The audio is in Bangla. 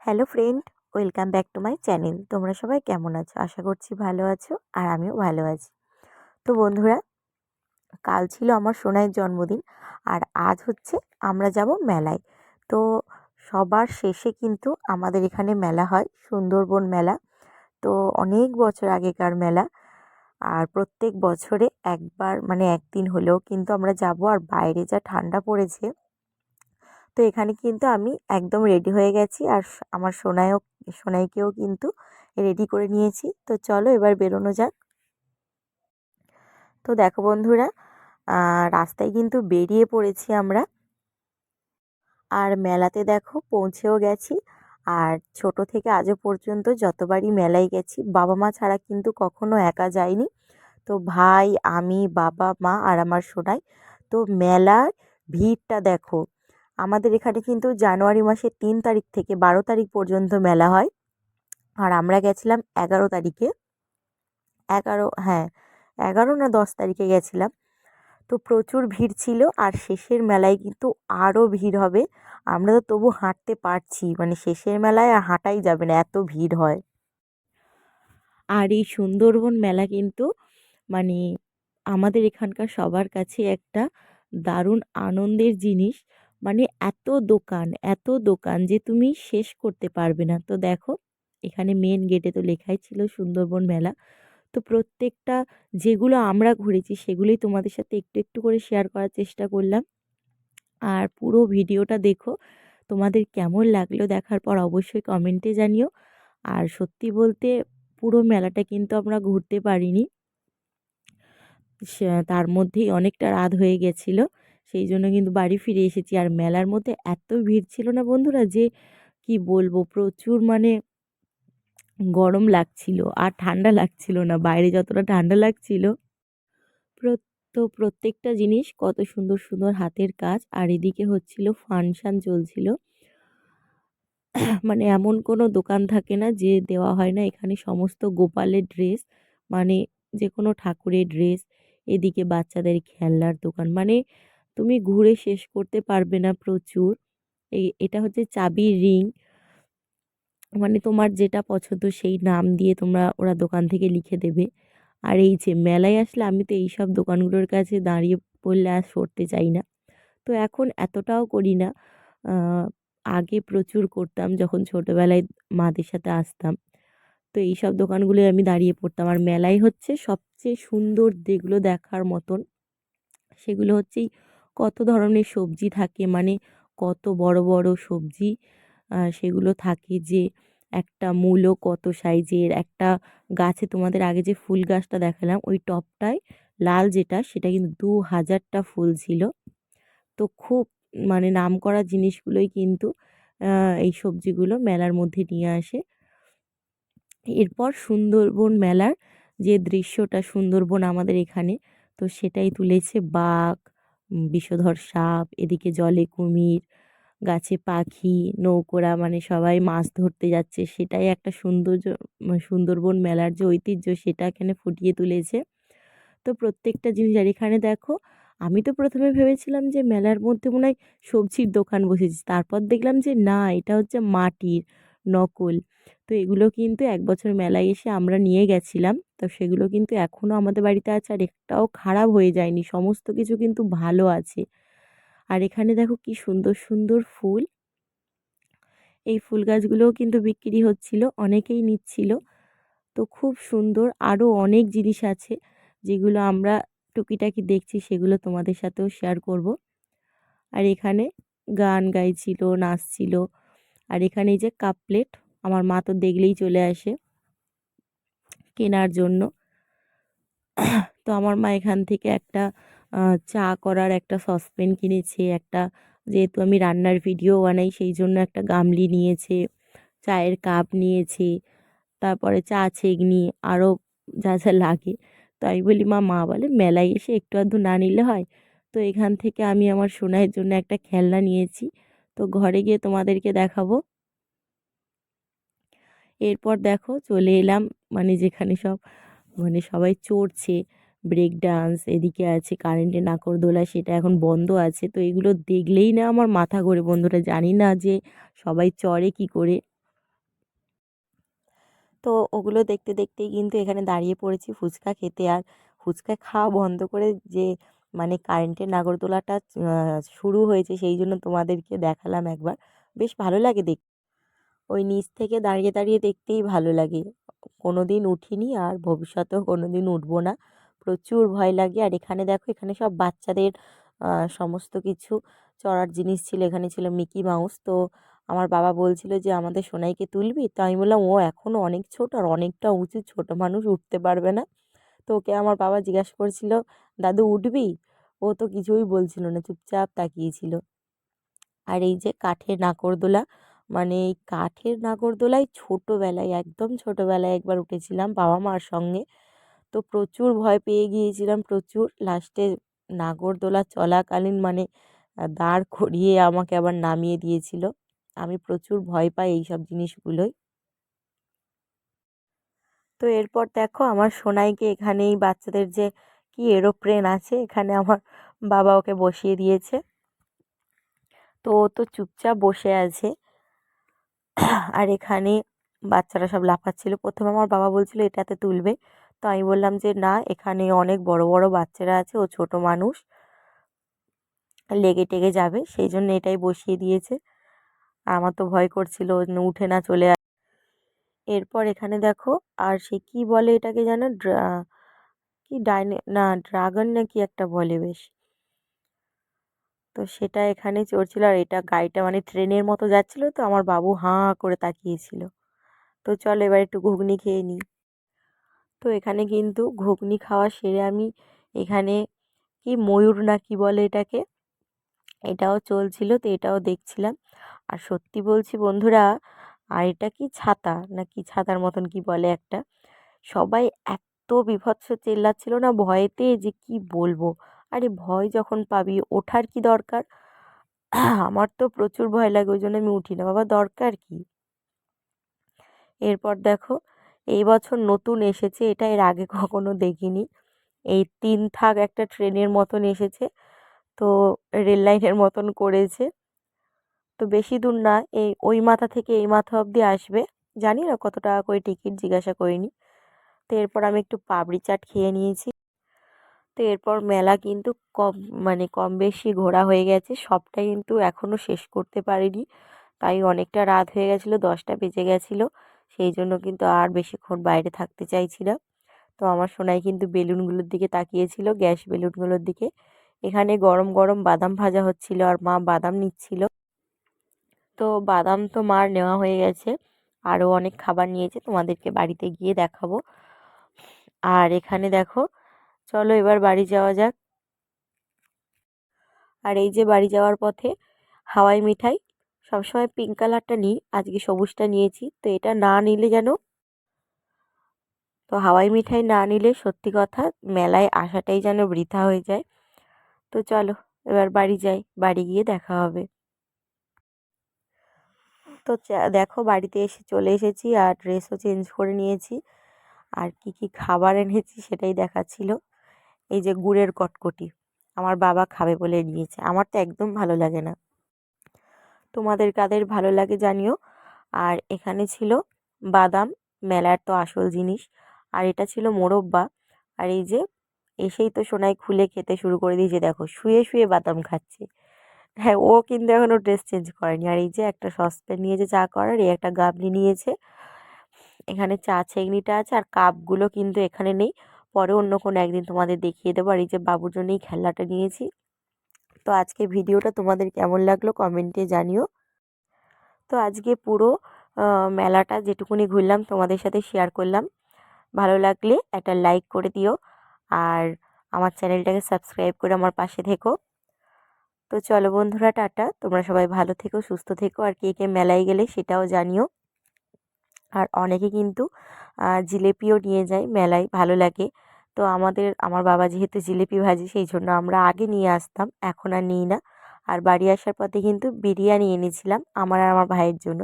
Hello friend, welcome back to my channel. তোমরা সবাই কেমন আছো? আশা করছি ভালো আছো আর আমিও ভালো আছি। তো বন্ধুরা, কাল ছিল আমার সোনাইয়ের জন্মদিন আর আজ হচ্ছে আমরা যাব মেলায়। তো সবার শেষে কিন্তু আমাদের এখানে মেলা হয়, সুন্দরবন মেলা। তো অনেক বছর আগেকার মেলা। আর প্রত্যেক বছরে একবার মানে একদিন হলেও কিন্তু আমরা যাব। আর বাইরে যা ঠান্ডা পড়েছে, তো এখানে কিন্তু আমি একদম রেডি হয়ে গেছি আর আমার সোনাইকেও কিন্তু রেডি করে নিয়েছি। তো চলো এবার বেরোনো যাক। তো দেখো বন্ধুরা, রাস্তায় কিন্তু বেরিয়ে পড়েছি আমরা। আর মেলাতে দেখো পৌঁছেও গেছি। আর ছোট থেকে আজও পর্যন্ত যতবারই মেলায় গেছি, বাবা মা ছাড়া কিন্তু কখনো একা যাইনি। তো ভাই, আমি, বাবা, মা আর আমার সোনাই। তো মেলার ভিড়টা দেখো। আমাদের এখানে কিন্তু জানুয়ারি মাসের 3 তারিখ থেকে 12 তারিখ পর্যন্ত মেলা হয়। আর আমরা গেছিলাম 11 তারিখে। 11, হ্যাঁ, 11 না 10 তারিখে গেছিলাম। তো প্রচুর ভিড় ছিল আর শেষের মেলায় কিন্তু আরও ভিড় হবে। আমরা তো তবু হাঁটতে পারছি, মানে শেষের মেলায় আর হাঁটাই যাবে না, এত ভিড় হয়। আর এই সুন্দরবন মেলা কিন্তু মানে আমাদের এখানকার সবার কাছে একটা দারুণ আনন্দের জিনিস। মানে এত দোকান যে তুমি শেষ করতে পারবে না। তো দেখো, এখানে মেন গেটে তো লেখাই ছিল সুন্দরবন মেলা। তো প্রত্যেকটা যেগুলো আমরা ঘুরেছি সেগুলোই তোমাদের সাথে একটু একটু করে শেয়ার করার চেষ্টা করলাম। আর পুরো ভিডিওটা দেখো, তোমাদের কেমন লাগলো দেখার পর অবশ্যই কমেন্টে জানিও। আর সত্যি বলতে পুরো মেলাটা কিন্তু আমরা ঘুরতে পারিনি। তার মধ্যেই অনেকটা রাত হয়ে গেছিল, সেই জন্য কিন্তু বাড়ি ফিরে এসেছি। আর মেলার মধ্যে এত ভিড় ছিল না বন্ধুরা, যে কি বলবো, প্রচুর মানে গরম লাগছিল আর ঠান্ডা লাগছিল না, বাইরে যতটা ঠান্ডা লাগছিল। তো প্রত্যেকটা জিনিস কত সুন্দর সুন্দর হাতের কাজ। আর এদিকে হচ্ছিল ফাংশন চলছিল। মানে এমন কোনো দোকান থাকে না যে দেওয়া হয় না, এখানে সমস্ত গোপালের ড্রেস, মানে যে কোনো ঠাকুরের ড্রেস। এদিকে বাচ্চাদের খেলনার দোকান, মানে তুমি ঘুরে শেষ করতে পারবে না, প্রচুর। এটা হচ্ছে চাবির রিং, মানে তোমার যেটা পছন্দ সেই নাম দিয়ে ওরা দোকান থেকে লিখে দেবে। আর এই যে মেলায় আসলে আমি তো এইসব দোকানগুলোর কাছে দাঁড়িয়ে পড়লে আর সরতে চাই না। তো এখন এতটাও করি না। আহ, আগে প্রচুর করতাম যখন ছোটোবেলায় মাদের সাথে আসতাম। তো এইসব দোকানগুলোয় আমি দাঁড়িয়ে পড়তাম। আর মেলায় হচ্ছে সবচেয়ে সুন্দর যেগুলো দেখার মতন, সেগুলো হচ্ছে কত ধরনের সবজি থাকে, মানে কত বড় বড় সবজি সেগুলো থাকে। যে একটা মূলো কত সাইজের, একটা গাছে তোমাদের আগে যে ফুল গাছটা দেখালাম ওই টপটায় লাল যেটা, সেটা কিন্তু 2000টা ফুল ছিল। তো খুব মানে নামকরা জিনিসগুলোই কিন্তু এই সবজিগুলো মেলার মধ্যে নিয়ে আসে। এরপর সুন্দরবন মেলার যে দৃশ্যটা, সুন্দরবন আমাদের এখানে, তো সেটাই তুলেছে বাঘ, বিষধর সাপ, এদিকে জলে কুমির, গাছে পাখি, নৌকোরা, মানে সবাই মাছ ধরতে যাচ্ছে। সেটাই একটা সৌন্দর্য, সুন্দরবন মেলার যে ঐতিহ্য সেটা এখানে ফুটিয়ে তুলেছে। তো প্রত্যেকটা জিনিস। আর এখানে দেখো, আমি তো প্রথমে ভেবেছিলাম যে মেলার মধ্যে মনে হয় সবজির দোকান বসেছে, তারপর দেখলাম যে না, এটা হচ্ছে মাটির নকল। তো এগুলো কিন্তু এক বছর মেলায় এসে আমরা নিয়ে গেছিলাম, তো সেগুলো কিন্তু এখনও আমাদের বাড়িতে আছে আর একটাও খারাপ হয়ে যায়নি, সমস্ত কিছু কিন্তু ভালো আছে। আর এখানে দেখো কি সুন্দর সুন্দর ফুল, এই ফুল গাছগুলোও কিন্তু বিক্রি হচ্ছিল, অনেকেই নিচ্ছিল। তো খুব সুন্দর, আরও অনেক জিনিস আছে যেগুলো আমরা টুকিটাকি দেখছি, সেগুলো তোমাদের সাথেও শেয়ার করব। আর এখানে গান গাইছিল, নাচছিল। আর এখানে এই যে কাপ প্লেট, আমার মা তো দেখলেই চলে আসে কেনার জন্য। তো আমার মা এখান থেকে একটা চা করার একটা সসপ্যান কিনেছে, একটা, যেহেতু আমি রান্নার ভিডিও বানাই সেই জন্য একটা গামলি নিয়েছে, চায়ের কাপ নিয়েছে, তারপরে চা ছেঁকনি, আরও যা যা লাগে। তো আমি বলি, মা বলে মেলায় এসে একটু আধটু না নিলে হয়। তো এখান থেকে আমি আমার সোনাইয়ের জন্য একটা খেলনা নিয়েছি, তো ঘরে গিয়ে তোমাদেরকে দেখাবো। এরপর দেখো চলে এলাম, মানে যেখানে মানে সবাই চড়ছে, ব্রেক ডান্স, এদিকে আছে কারেন্টের নাগরদোলা, সেটা এখন বন্ধ আছে। তো এগুলো দেখলেই না আমার মাথা ঘোরে বন্ধুরা, জানি না যে সবাই চড়ে কি করে। তো ওগুলো দেখতে দেখতেই কিন্তু এখানে দাঁড়িয়ে পড়েছি ফুচকা খেতে। আর ফুচকা খাওয়া বন্ধ করে যে মানে কারেন্টের নাগরদোলাটা শুরু হয়েছে, সেই জন্য তোমাদেরকে দেখালাম একবার। বেশ ভালো লাগে দেখতে। ওই নিচ থেকে দাঁড়িয়ে দাঁড়িয়ে দেখতেই ভালো লাগে। কোনোদিন উঠিনি আর ভবিষ্যতেও কোনোদিন উঠবো না। প্রচুর ভয় লাগে। আর এখানে দেখো, এখানে সব বাচ্চাদের সমস্ত কিছু চড়ার জিনিস ছিল। এখানে ছিল মিকি মাউস। তো আমার বাবা বলছিল যে আমাদের সোনাইকে তুলবি? তো আমি বললাম ও এখনও অনেক ছোট আর অনেকটা উঁচু, ছোট মানুষ উঠতে পারবে না। তো ওকে আমার বাবা জিজ্ঞাসা করছিল, দাদু উঠবি? ও তো কিছুই বলছিল না, চুপচাপ তাকিয়েছিল। আর এই যে কাঠের নাগরদোলা, মানে এই কাঠের নাগরদোলায় ছোটোবেলায়, একদম ছোটোবেলায় একবার উঠেছিলাম বাবা মার সঙ্গে। তো প্রচুর ভয় পেয়ে গিয়েছিলাম, প্রচুর। লাস্টে নাগরদোলা চলাকালীন মানে দাঁড় করিয়ে আমাকে আবার নামিয়ে দিয়েছিল। আমি প্রচুর ভয় পাই এইসব জিনিসগুলোই। তো এরপর দেখো আমার সোনাইকে এখানে এই বাচ্চাদের যে কি এরোপ্লেন আছে, এখানে আমার বাবা ওকে বসিয়ে দিয়েছে। তো ও তো চুপচাপ বসে আছে। আর এখানে বাচ্চারা সব লাফাচ্ছিল। প্রথমে আমার বাবা বলছিল এটাতে তুলবে। তো আমি বললাম যে না, এখানে অনেক বড় বড় বাচ্চারা আছে, ও ছোট মানুষ, লেগে টেগে যাবে, সেই জন্য এটাই বসিয়ে দিয়েছে। আর আমার তো ভয় করছিল ও যেন উঠে না চলে এরপর এখানে দেখো, আর সে কি বলে এটাকে যেন কি না ড্রাগন না কি একটা বলে বেশ। তো সেটা এখানে চড়ছিল। আর এটা গাড়িটা মানে ট্রেনের মতো যাচ্ছিল, তো আমার বাবু হাঁ করে তাকিয়েছিল। তো চলো এবার একটু ঘুগনি খেয়ে নিই। তো এখানে কিন্তু ঘুগনি খাওয়া সেরে আমি এখানে কি ময়ূর না কি বলে এটাকে, এটাও চলছিল, তো এটাও দেখছিলাম। আর সত্যি বলছি বন্ধুরা, আর এটা কি ছাতা না কি ছাতার মতন কি বলে একটা, সবাই এত বীভৎস চেল্লাচ্ছিল না ভয়েতে যে কি বলবো। আরে ভয় যখন পাবি ওঠার কি দরকার? আমার তো প্রচুর ভয় লাগে, ওই জন্য আমি উঠি না বাবা, দরকার কি। এরপর দেখো, এই বছর নতুন এসেছে, এটা এর আগে কখনো দেখিনি। এই ৩ থাক একটা ট্রেনের মতন এসেছে। তো রেল লাইনের মতন করেছে। তো বেশি দূর না, এই ওই মাথা থেকে এই মাথা অবধি আসবে। জানি না কত টাকা করে টিকিট, জিজ্ঞাসা করিনি। তো এরপর আমি একটু পাপড়ি চাট খেয়ে নিয়েছি। তো এরপর মেলা কিন্তু কম মানে কম বেশি ঘোরা হয়ে গেছে, সবটাই কিন্তু এখনও শেষ করতে পারিনি। তাই অনেকটা রাত হয়ে গেছিলো, 10টা বেজে গেছিলো। সেই জন্য কিন্তু আর বেশিক্ষণ বাইরে থাকতে চাইছি না। তো আমার সোনাই কিন্তু বেলুনগুলোর দিকে তাকিয়েছিল, গ্যাস বেলুনগুলোর দিকে। এখানে গরম গরম বাদাম ভাজা হচ্ছিল আর মা বাদাম নিচ্ছিল। তো বাদাম তো মার নেওয়া হয়ে গেছে, আরও অনেক খাবার নিয়েছে, তোমাদেরকে বাড়িতে গিয়ে দেখাবো। আর এখানে দেখো, চলো এবার বাড়ি যাওয়া যাক। আর এই যে বাড়ি যাওয়ার পথে হাওয়াই মিঠাই, সবসময় পিঙ্ক কালারটা নিই, আজকে সবুজটা নিয়েছি। তো এটা না নিলে যেন, তো হাওয়াই মিঠাই না নিলে সত্যি কথা মেলায় আসাটাই যেন বৃথা হয়ে যায়। তো চলো এবার বাড়ি যাই, বাড়ি গিয়ে দেখা হবে। তো দেখো বাড়িতে এসে চলে এসেছি আর ড্রেসও চেঞ্জ করে নিয়েছি। আর কি কি খাবার এনেছি সেটাই দেখাচ্ছিল। এই যে গুড়ের কটকটি, আমার বাবা খাবে বলে নিয়েছে, আমার তো একদম ভালো লাগে না। তোমাদের কাদের ভালো লাগে জানিও। আর এখানে ছিল বাদাম, মেলার তো আসল জিনিস। আর এটা ছিল মোরব্বা। আর এই যে এসেই তো সোনাই খুলে খেতে শুরু করে দিয়েছে, দেখো শুয়ে শুয়ে বাদাম খাচ্ছে। হ্যাঁ, ও কিন্তু এখনো ড্রেস চেঞ্জ করেনি। আর এই যে একটা সসপ্যান নিয়েছে চা করার, এই একটা গামলি নিয়েছে। এখানে চা ছেঁকনিটা আছে, আর কাপগুলো কিন্তু এখানে নেই, পরে অন্য কোনো একদিন তোমাদের দেখিয়ে দেবো। আর এই যে বাবুর জন্য এই খেলনাটা নিয়েছি। তো আজকে ভিডিওটা তোমাদের কেমন লাগলো কমেন্টে জানিও। তো আজকে পুরো মেলাটা যেটুকুনি ঘুরলাম তোমাদের সাথে শেয়ার করলাম। ভালো লাগলে একটা লাইক করে দিও। আর আমার চ্যানেলটাকে সাবস্ক্রাইব করে আমার পাশে থেকো। তো চলো বন্ধুরা, টাটা, তোমরা সবাই ভালো থেকো, সুস্থ থেকো। আর কে কে মেলায় গেলে সেটাও জানিও। আর অনেকে কিন্তু জিলিপিও নিয়ে যায় মেলায়, ভালো লাগে। তো আমার বাবা যেহেতু জিলিপি ভাজি, সেই জন্য আমরা আগে নিয়ে আসতাম, এখন আর নিই না। আর বাড়ি আসার পথে কিন্তু বিরিয়ানি এনেছিলাম আমার আর আমার ভাইয়ের জন্য।